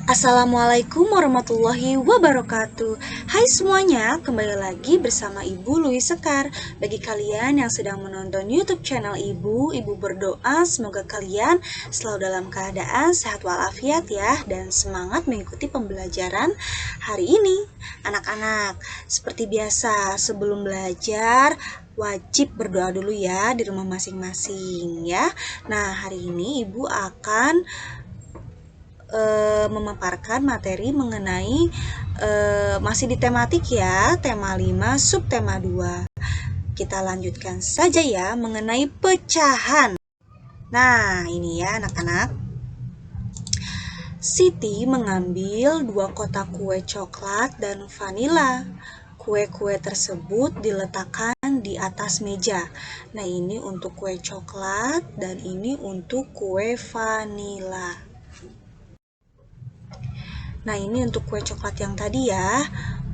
Assalamualaikum warahmatullahi wabarakatuh. Hai semuanya, kembali lagi bersama Ibu Louis Sekar. Bagi kalian yang sedang menonton YouTube channel Ibu berdoa semoga kalian selalu dalam keadaan sehat walafiat ya, dan semangat mengikuti pembelajaran hari ini. Anak-anak, seperti biasa sebelum belajar wajib berdoa dulu ya di rumah masing-masing ya. Nah, hari ini Ibu akan memaparkan materi mengenai masih di tematik ya, tema 5 subtema 2. Kita lanjutkan saja ya mengenai pecahan. Nah, ini ya anak-anak. Siti mengambil 2 kotak kue coklat dan vanila. Kue-kue tersebut diletakkan di atas meja. Nah, ini untuk kue coklat dan ini untuk kue vanila. Nah, ini untuk kue coklat yang tadi ya.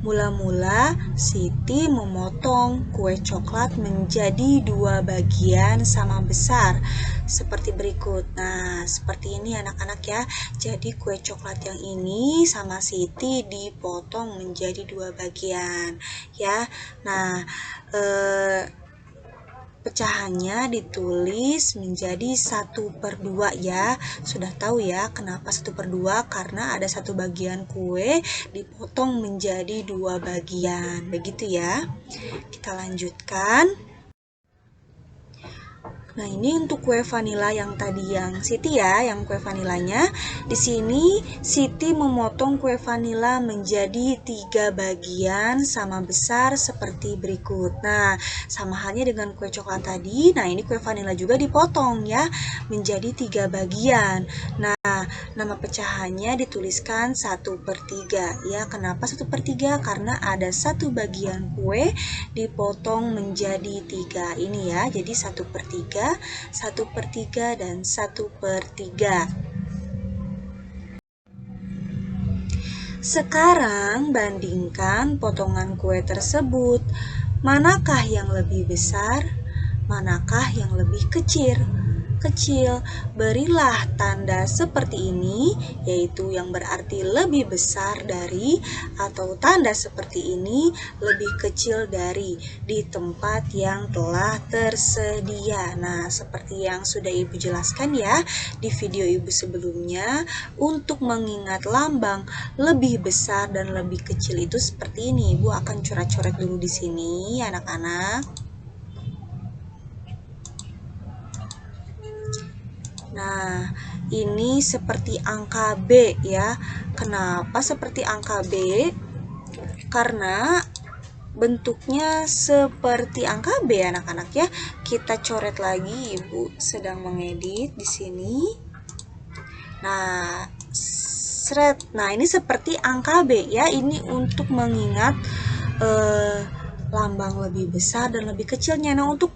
Mula-mula Siti memotong kue coklat menjadi 2 bagian sama besar seperti berikut. Nah, seperti ini anak-anak ya. Jadi kue coklat yang ini sama Siti dipotong menjadi 2 bagian ya. Nah, pecahannya ditulis menjadi 1/2 ya. Sudah tahu ya kenapa 1/2? Karena ada 1 bagian kue dipotong menjadi 2 bagian. Begitu ya. Kita lanjutkan. Nah, ini untuk kue vanila yang tadi yang Siti ya, yang kue vanilanya. Di sini Siti memotong kue vanila menjadi 3 bagian sama besar seperti berikut. Nah, sama halnya dengan kue coklat tadi. Nah, ini kue vanila juga dipotong ya menjadi 3 bagian. Nah, nama pecahannya dituliskan 1/3 ya. Kenapa 1/3? Karena ada 1 bagian kue dipotong menjadi 3 ini ya. Jadi 1/3, 1/3, dan 1/3. Sekarang bandingkan potongan kue tersebut. Manakah yang lebih besar? Manakah yang lebih kecil? Berilah tanda seperti ini, yaitu yang berarti lebih besar dari, atau tanda seperti ini lebih kecil dari, di tempat yang telah tersedia. Nah, seperti yang sudah Ibu jelaskan ya di video Ibu sebelumnya, untuk mengingat lambang lebih besar dan lebih kecil itu seperti ini. Ibu akan coret-coret dulu di sini anak-anak. Nah, ini seperti angka B ya. Kenapa seperti angka B? Karena bentuknya seperti angka B anak-anak ya. Kita coret lagi, Ibu sedang mengedit di sini. Nah, Nah, ini seperti angka B ya. Ini untuk mengingat lambang lebih besar dan lebih kecilnya. Nah, untuk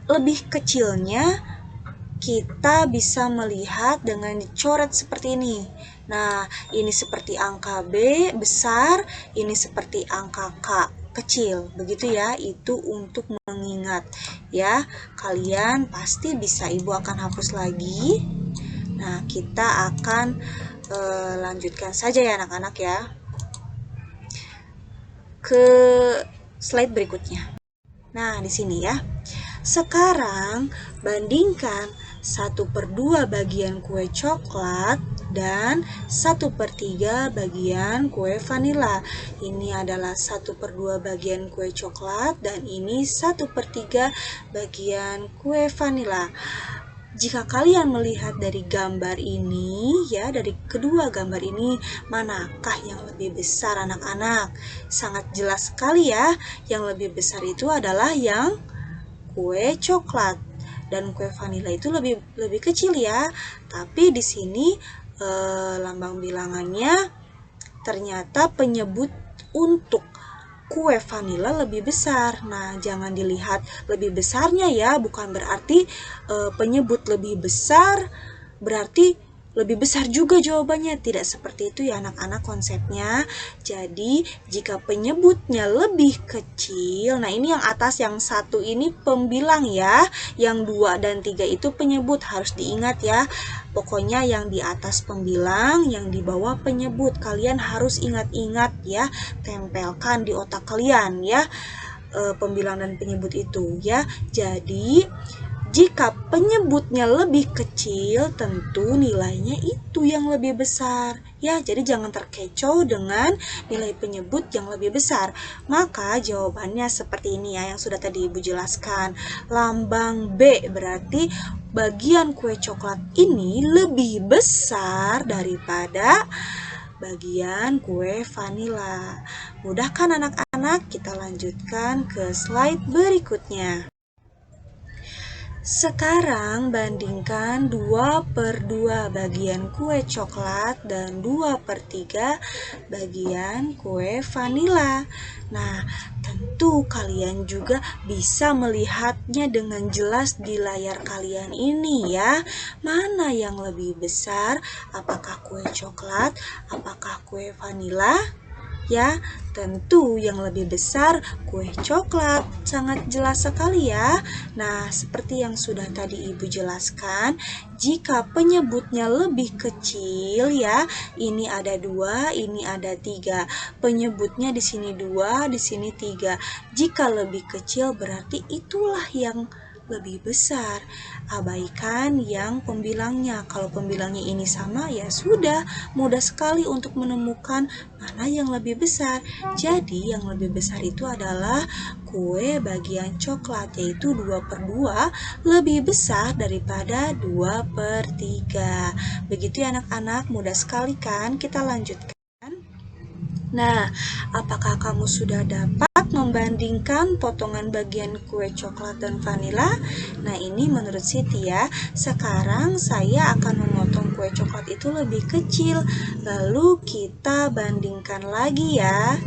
lebih kecilnya kita bisa melihat dengan dicoret seperti ini. Nah, ini seperti angka B besar, ini seperti angka K kecil. Begitu ya, itu untuk mengingat ya. Kalian pasti bisa, Ibu akan hapus lagi. Nah, kita akan lanjutkan saja ya anak-anak ya ke slide berikutnya. Nah, di sini ya. Sekarang bandingkan 1/2 bagian kue coklat dan 1/3 bagian kue vanila. Ini adalah 1/2 bagian kue coklat dan ini 1/3 bagian kue vanila. Jika kalian melihat dari gambar ini ya, dari kedua gambar ini, manakah yang lebih besar anak-anak? Sangat jelas sekali ya, yang lebih besar itu adalah yang kue coklat dan kue vanila itu lebih kecil ya. Tapi di sini lambang bilangannya ternyata penyebut untuk kue vanila lebih besar. Nah, jangan dilihat lebih besarnya ya, bukan berarti penyebut lebih besar berarti lebih besar juga jawabannya. Tidak seperti itu ya anak-anak konsepnya. Jadi jika penyebutnya lebih kecil, nah ini yang atas yang satu ini pembilang ya, yang 2 dan 3 itu penyebut, harus diingat ya. Pokoknya yang di atas pembilang, yang di bawah penyebut. Kalian harus ingat-ingat ya, tempelkan di otak kalian ya, pembilang dan penyebut itu ya. Jadi jika penyebutnya lebih kecil, tentu nilainya itu yang lebih besar. Ya, jadi jangan terkecoh dengan nilai penyebut yang lebih besar. Maka jawabannya seperti ini ya, yang sudah tadi Ibu jelaskan. Lambang B berarti bagian kue coklat ini lebih besar daripada bagian kue vanila. Mudah kan anak-anak? Kita lanjutkan ke slide berikutnya. Sekarang bandingkan 2/2 bagian kue coklat dan 2/3 bagian kue vanila. Nah, tentu kalian juga bisa melihatnya dengan jelas di layar kalian ini ya. Mana yang lebih besar? Apakah kue coklat? Apakah kue vanila? Ya, tentu yang lebih besar kue coklat. Sangat jelas sekali ya. Nah, seperti yang sudah tadi Ibu jelaskan, jika penyebutnya lebih kecil ya, ini ada 2, ini ada 3. Penyebutnya di sini 2, di sini 3. Jika lebih kecil berarti itulah yang lebih besar. Abaikan yang pembilangnya. Kalau pembilangnya ini sama, ya sudah, mudah sekali untuk menemukan mana yang lebih besar. Jadi yang lebih besar itu adalah kue bagian coklat, yaitu 2/2 lebih besar daripada 2/3. Begitu ya anak-anak, mudah sekali kan? Kita lanjutkan. Nah, apakah kamu sudah dapat membandingkan potongan bagian kue coklat dan vanila? Nah, ini menurut Siti ya. Sekarang saya akan memotong kue coklat itu lebih kecil. Lalu kita bandingkan lagi ya.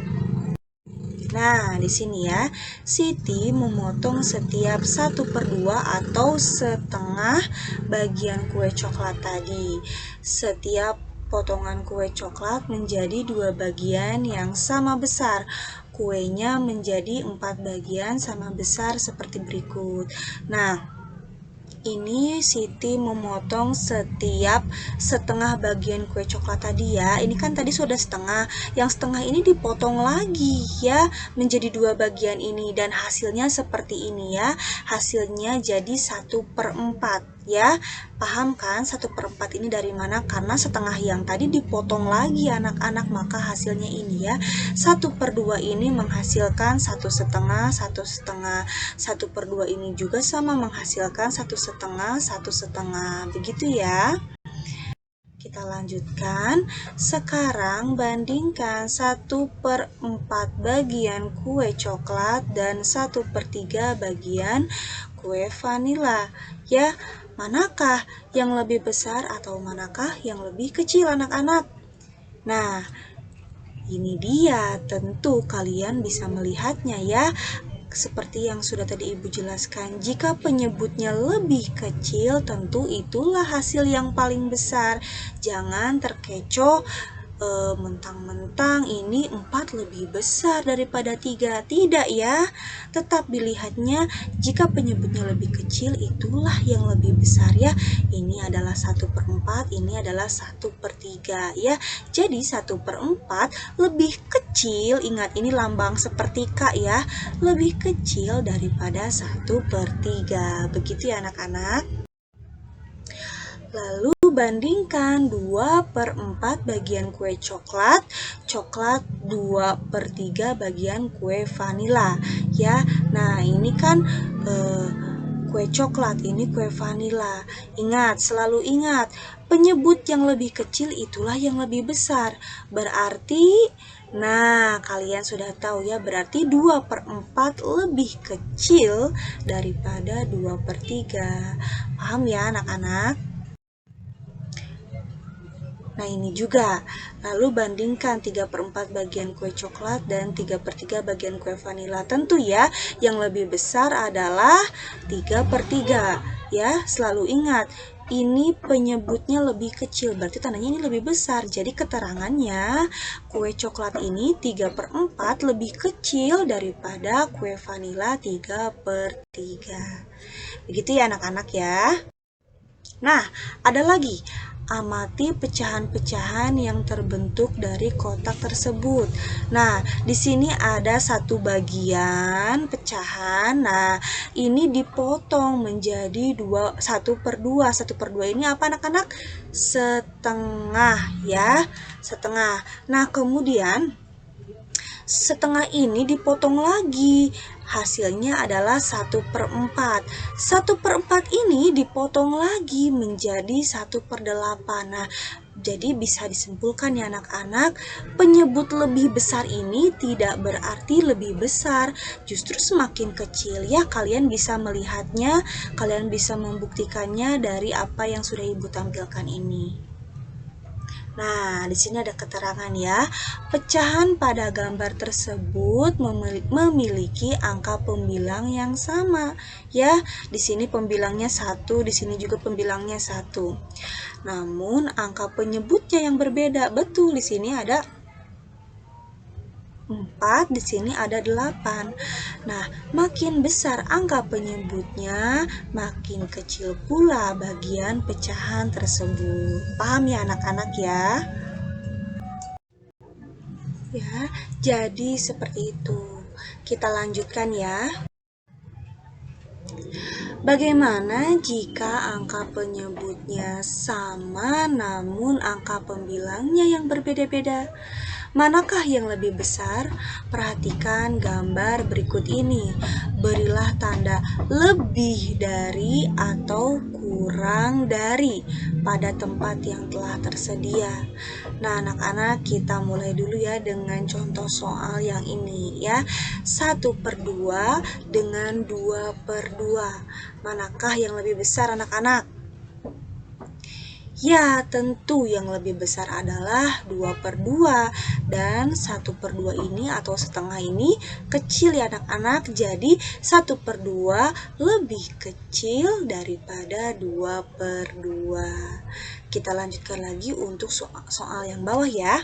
Nah, di sini ya, Siti memotong setiap 1/2 atau setengah bagian kue coklat tadi. Setiap potongan kue coklat menjadi 2 bagian yang sama besar. Kuenya menjadi 4 bagian sama besar seperti berikut. Nah, ini Siti memotong setiap setengah bagian kue coklat tadi ya. Ini kan tadi sudah setengah. Yang setengah ini dipotong lagi ya, menjadi 2 bagian ini. Dan hasilnya seperti ini ya. Hasilnya jadi 1/4 ya. Paham kan 1/4 ini dari mana? Karena setengah yang tadi dipotong lagi anak-anak, maka hasilnya ini ya. 1/2 ini menghasilkan 1/2, 1/2. 1/2 ini juga sama menghasilkan 1/2, 1/2. Begitu ya. Kita lanjutkan. Sekarang bandingkan 1/4 bagian kue coklat dan 1/3 bagian kue vanila. Ya, manakah yang lebih besar atau manakah yang lebih kecil anak-anak? Nah, ini dia, tentu kalian bisa melihatnya ya. Seperti yang sudah tadi Ibu jelaskan, jika penyebutnya lebih kecil, tentu itulah hasil yang paling besar. Jangan terkecoh mentang-mentang ini 4 lebih besar daripada 3. Tidak ya, tetap dilihatnya jika penyebutnya lebih kecil, itulah yang lebih besar ya. Ini adalah 1/4, ini adalah 1/3 ya. Jadi 1/4 lebih kecil, ingat ini lambang seperti K ya, lebih kecil daripada 1/3. Begitu ya anak-anak. Lalu bandingkan 2/4 bagian kue coklat, 2/3 bagian kue vanila ya. Nah, ini kan kue coklat, ini kue vanila. Ingat, selalu ingat, penyebut yang lebih kecil itulah yang lebih besar. Berarti, nah kalian sudah tahu ya, berarti 2/4 lebih kecil daripada 2/3. Paham ya anak-anak? Nah, ini juga. Lalu bandingkan 3/4 bagian kue coklat dan 3/3 bagian kue vanila. Tentu ya, yang lebih besar adalah 3/3. Ya, selalu ingat. ini penyebutnya lebih kecil, berarti tandanya ini lebih besar. Jadi keterangannya kue coklat ini 3/4 lebih kecil daripada kue vanila 3/3. Begitu ya anak-anak ya. Nah, ada lagi. Amati pecahan-pecahan yang terbentuk dari kotak tersebut. Nah, di sini ada satu bagian pecahan. Nah, ini dipotong menjadi 1/2. 1/2 ini apa anak-anak? Setengah ya, setengah. Nah, kemudian setengah ini dipotong lagi. Hasilnya adalah 1/4. 1/4 ini dipotong lagi menjadi 1/8. Nah, jadi bisa disimpulkan ya anak-anak, penyebut lebih besar ini tidak berarti lebih besar. Justru semakin kecil ya, kalian bisa melihatnya, kalian bisa membuktikannya dari apa yang sudah Ibu tampilkan ini. Nah, di sini ada keterangan ya. Pecahan pada gambar tersebut memiliki angka pembilang yang sama. Ya, di sini pembilangnya 1, di sini juga pembilangnya 1. Namun, angka penyebutnya yang berbeda. Betul, di sini ada 4, di sini ada 8. Nah, makin besar angka penyebutnya, makin kecil pula bagian pecahan tersebut. Paham ya anak-anak ya? Ya, jadi seperti itu. Kita lanjutkan ya. Bagaimana jika angka penyebutnya sama namun angka pembilangnya yang berbeda-beda? Manakah yang lebih besar? Perhatikan gambar berikut ini. Berilah tanda lebih dari atau kurang dari pada tempat yang telah tersedia. Nah, anak-anak, kita mulai dulu ya dengan contoh soal yang ini ya. 1/2 dengan 2/2. Manakah yang lebih besar anak-anak? Ya, tentu yang lebih besar adalah 2/2 dan 1/2 ini atau setengah ini kecil ya anak-anak. Jadi 1/2 lebih kecil daripada 2/2. Kita lanjutkan lagi untuk soal yang bawah ya.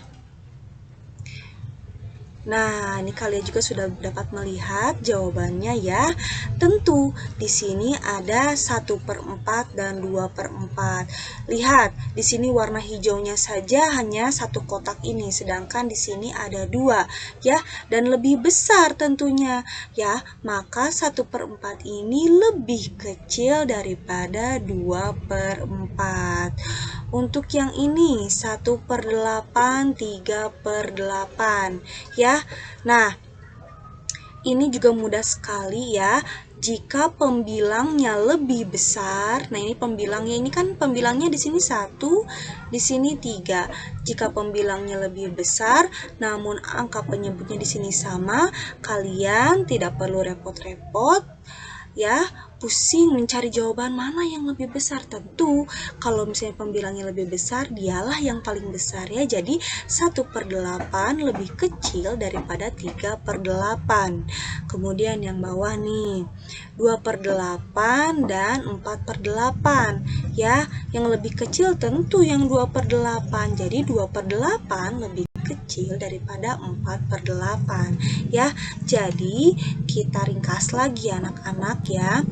Nah, ini kalian juga sudah dapat melihat jawabannya ya. Tentu di sini ada 1/4 dan 2/4. Lihat, di sini warna hijaunya saja hanya satu kotak ini, sedangkan di sini ada 2 ya, dan lebih besar tentunya ya. Maka 1/4 ini lebih kecil daripada 2/4. Untuk yang ini 1/8, 3/8 ya. Nah, ini juga mudah sekali ya. Jika pembilangnya lebih besar, nah ini pembilangnya, ini kan pembilangnya di sini 1, di sini 3. Jika pembilangnya lebih besar, namun angka penyebutnya di sini sama, kalian tidak perlu repot-repot ya, pusing mencari jawaban mana yang lebih besar. Tentu kalau misalnya pembilangnya lebih besar, dialah yang paling besar ya. Jadi 1/8 lebih kecil daripada 3/8. Kemudian yang bawah nih, 2/8 dan 4/8 ya. Yang lebih kecil tentu yang 2/8. Jadi 2/8 lebih kecil daripada 4/8 ya. Jadi kita ringkas lagi anak-anak ya.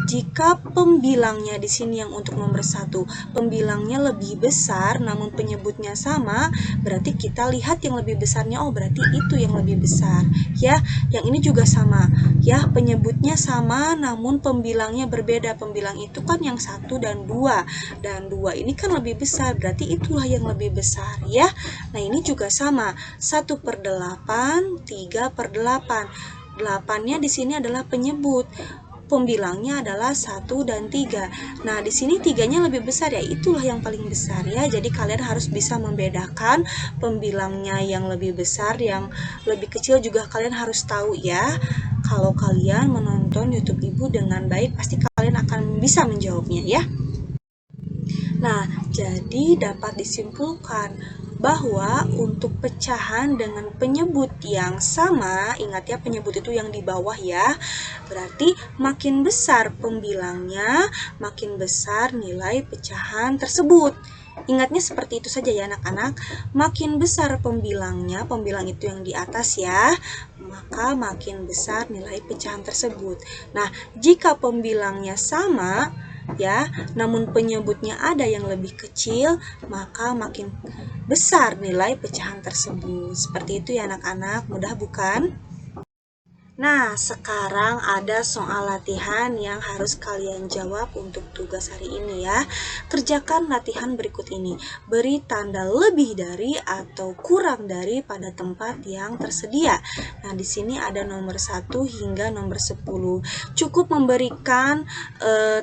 Jika pembilangnya di sini yang untuk nomor 1 pembilangnya lebih besar namun penyebutnya sama, berarti kita lihat yang lebih besarnya, oh berarti itu yang lebih besar ya. Yang ini juga sama ya, penyebutnya sama namun pembilangnya berbeda. Pembilang itu kan yang 1 dan 2, dan 2 ini kan lebih besar, berarti itulah yang lebih besar ya. Nah, ini juga sama, 1/8, 3/8. 8-nya di sini adalah penyebut. Pembilangnya adalah 1 dan 3. Nah, di sini 3-nya lebih besar ya, itulah yang paling besar ya. Jadi kalian harus bisa membedakan pembilangnya yang lebih besar, yang lebih kecil juga kalian harus tahu ya. Kalau kalian menonton YouTube Ibu dengan baik, pasti kalian akan bisa menjawabnya ya. Nah, jadi dapat disimpulkan bahwa untuk pecahan dengan penyebut yang sama, ingat ya penyebut itu yang di bawah ya, berarti makin besar pembilangnya, makin besar nilai pecahan tersebut. Ingatnya seperti itu saja ya anak-anak. Makin besar pembilangnya, pembilang itu yang di atas ya, maka makin besar nilai pecahan tersebut. Nah, jika pembilangnya sama ya, namun penyebutnya ada yang lebih kecil, maka makin besar nilai pecahan tersebut. Seperti itu ya anak-anak, mudah bukan? Nah, sekarang ada soal latihan yang harus kalian jawab untuk tugas hari ini ya. Kerjakan latihan berikut ini. Beri tanda lebih dari atau kurang dari pada tempat yang tersedia. Nah, di sini ada nomor 1 hingga nomor 10. Cukup memberikan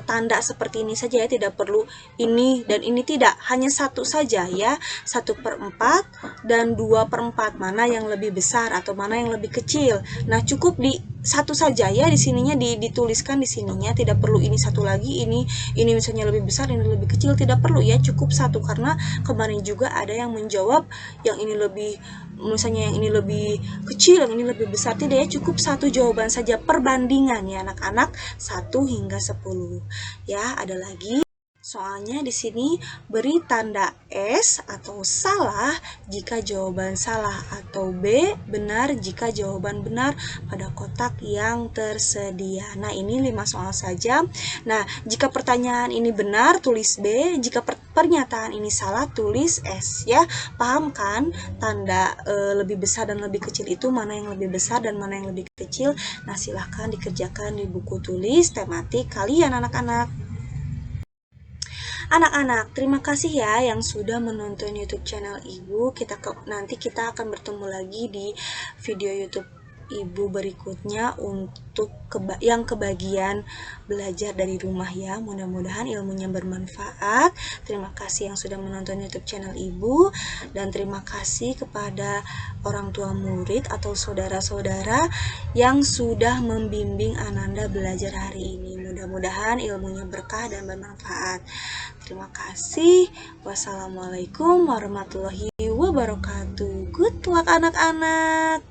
tanda seperti ini saja ya, tidak perlu ini dan ini tidak. Hanya satu saja ya, 1/4 dan 2/4. Mana yang lebih besar atau mana yang lebih kecil. Nah, cukup di satu saja ya, di sininya dituliskan di sininya, tidak perlu ini satu lagi, ini misalnya lebih besar, ini lebih kecil, tidak perlu ya, cukup satu. Karena kemarin juga ada yang menjawab yang ini lebih, misalnya yang ini lebih kecil, yang ini lebih besar, tidak ya, cukup satu jawaban saja, perbandingan ya anak-anak, 1 hingga 10 ya. Ada lagi soalnya di sini beri tanda S atau salah jika jawaban salah atau B benar jika jawaban benar pada kotak yang tersedia. Nah, ini 5 soal saja. Nah, jika pertanyaan ini benar tulis B, jika pernyataan ini salah tulis S ya. Paham kan tanda lebih besar dan lebih kecil itu, mana yang lebih besar dan mana yang lebih kecil? Nah, silahkan dikerjakan di buku tulis tematik kalian anak-anak. Anak-anak, terima kasih ya yang sudah menonton YouTube channel Ibu. Nanti kita akan bertemu lagi di video YouTube Ibu berikutnya untuk yang kebagian belajar dari rumah ya. Mudah-mudahan ilmunya bermanfaat. Terima kasih yang sudah menonton YouTube channel Ibu, dan terima kasih kepada orang tua murid atau saudara-saudara yang sudah membimbing Ananda belajar hari ini. Mudah-mudahan ilmunya berkah dan bermanfaat. Terima kasih. Wassalamualaikum warahmatullahi wabarakatuh. Good luck anak-anak.